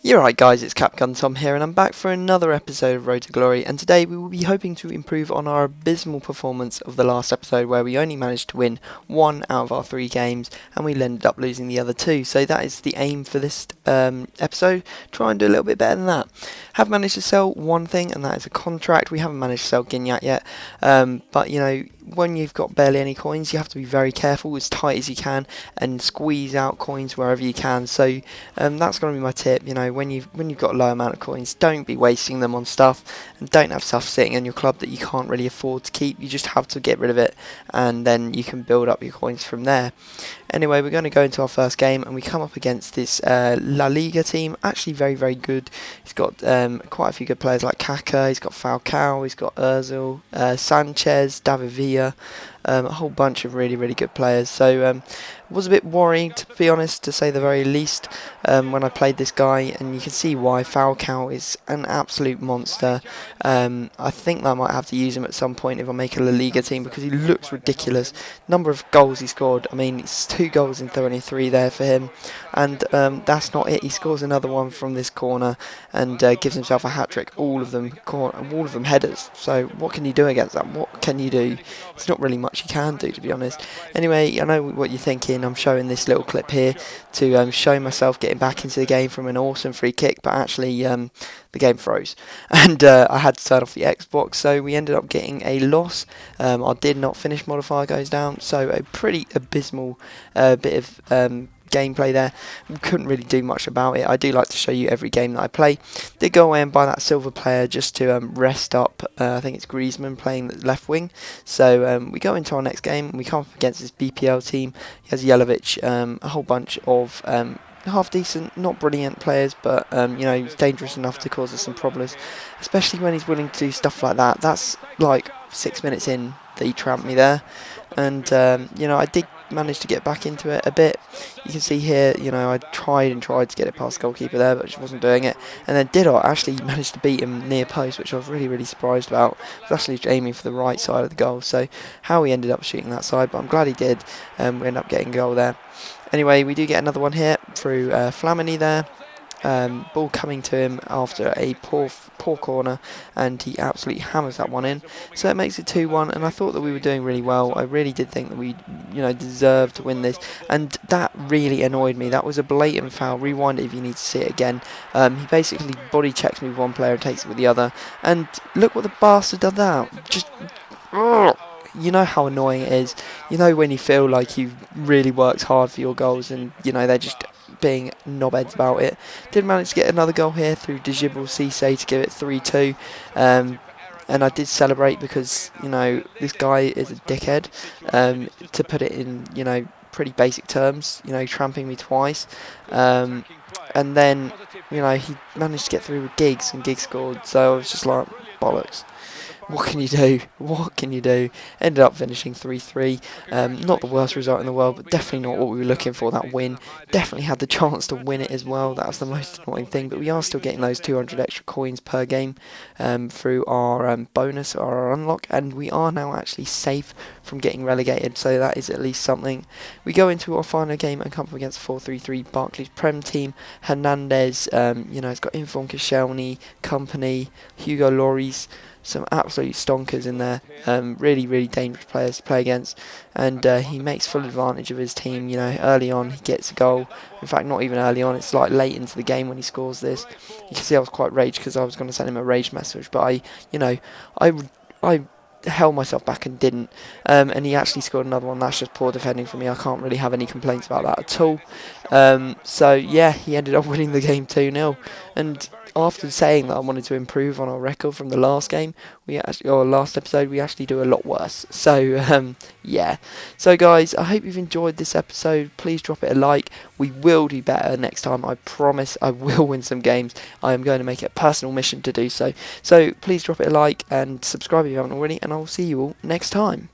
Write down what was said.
You're right guys, it's Capgun Tom here and I'm back for another episode of Road to Glory, and today we will be hoping to improve on our abysmal performance of the last episode where we only managed to win 1 out of our 3 games and we ended up losing the other 2. So that is the aim for this episode, try and do a little bit better than that. Have managed to sell one thing, and that is a contract. We haven't managed to sell Gignac yet, but you know, when you've got barely any coins, you have to be very careful, as tight as you can, and squeeze out coins wherever you can. So that's going to be my tip. You know, when you've got a low amount of coins, don't be wasting them on stuff, and don't have stuff sitting in your club that you can't really afford to keep. You just have to get rid of it, and then you can build up your coins from there. Anyway, we're going to go into our first game, and we come up against this La Liga team. Actually, very, very good. He's got quite a few good players like Kaká. He's got Falcao. He's got Ozil, Sanchez, David Villa. A whole bunch of really, really good players. So was a bit worried, to be honest, to say the very least, when I played this guy, and you can see why. Falcao is an absolute monster. I think that I might have to use him at some point if I make a La Liga team, because he looks ridiculous. Number of goals he scored, I mean, it's 2 goals in 23 there for him, and that's not it. He scores another one from this corner and gives himself a hat-trick, all of them headers. So what can you do against that? What can you do? It's not really much you can do, to be honest. Anyway, I know what you're thinking. I'm showing this little clip here to show myself getting back into the game from an awesome free kick, but actually the game froze and I had to turn off the Xbox, so we ended up getting a loss. Our did not finish modifier goes down, so a pretty abysmal bit of gameplay there. We couldn't really do much about it. I do like to show you every game that I play. Did go away and buy that silver player just to rest up. I think it's Griezmann playing the left wing. So we go into our next game and we come up against this BPL team. He has Yelovich, a whole bunch of half decent, not brilliant players, but you know, he's dangerous enough to cause us some problems, especially when he's willing to do stuff like that. That's like 6 minutes in that he tramped me there, and you know, I did manage to get back into it a bit. You can see here, you know, I tried to get it past the goalkeeper there, but just wasn't doing it. And then Didot actually managed to beat him near post, which I was really, really surprised about. I was actually aiming for the right side of the goal, so how he ended up shooting that side, but I'm glad he did. We ended up getting a goal there. Anyway, we do get another one here through Flamini there. Ball coming to him after a poor corner, and he absolutely hammers that one in. So it makes it 2-1, and I thought that we were doing really well. I really did think that we, you know, deserved to win this, and that really annoyed me. That was a blatant foul. Rewind it if you need to see it again. He basically body checks me with one player and takes it with the other, and look what the bastard did that. Just, you know how annoying it is. You know when you feel like you've really worked hard for your goals, and you know they're just being knobheads about it. Did manage to get another goal here through Djibril Cissé to give it 3-2, and I did celebrate because, you know, this guy is a dickhead, to put it in, you know, pretty basic terms, you know, tramping me twice, and then, you know, he managed to get through with Giggs, and Giggs scored, so I was just like, bollocks. What can you do? What can you do? Ended up finishing 3-3. Not the worst result in the world, but definitely not what we were looking for, that win. Definitely had the chance to win it as well. That was the most annoying thing. But we are still getting those 200 extra coins per game through our bonus or our unlock. And we are now actually safe from getting relegated. So that is at least something. We go into our final game and come up against 4-3-3 Barclays Prem team. Hernandez, you know, it's got Inform Koscielny, Company, Hugo Lloris. Some absolute stonkers in there, really, really dangerous players to play against, and he makes full advantage of his team. You know, early on he gets a goal. In fact, not even early on, it's like late into the game when he scores this. You can see I was quite raged because I was going to send him a rage message, but I held myself back and didn't, and he actually scored another one. That's just poor defending for me. I can't really have any complaints about that at all. So yeah, he ended up winning the game 2-0, and after saying that I wanted to improve on our record from the last game, last episode, we actually do a lot worse. So yeah. So guys, I hope you've enjoyed this episode. Please drop it a like. We will do better next time. I promise I will win some games. I am going to make it a personal mission to do so. So please drop it a like and subscribe if you haven't already, and I will see you all next time.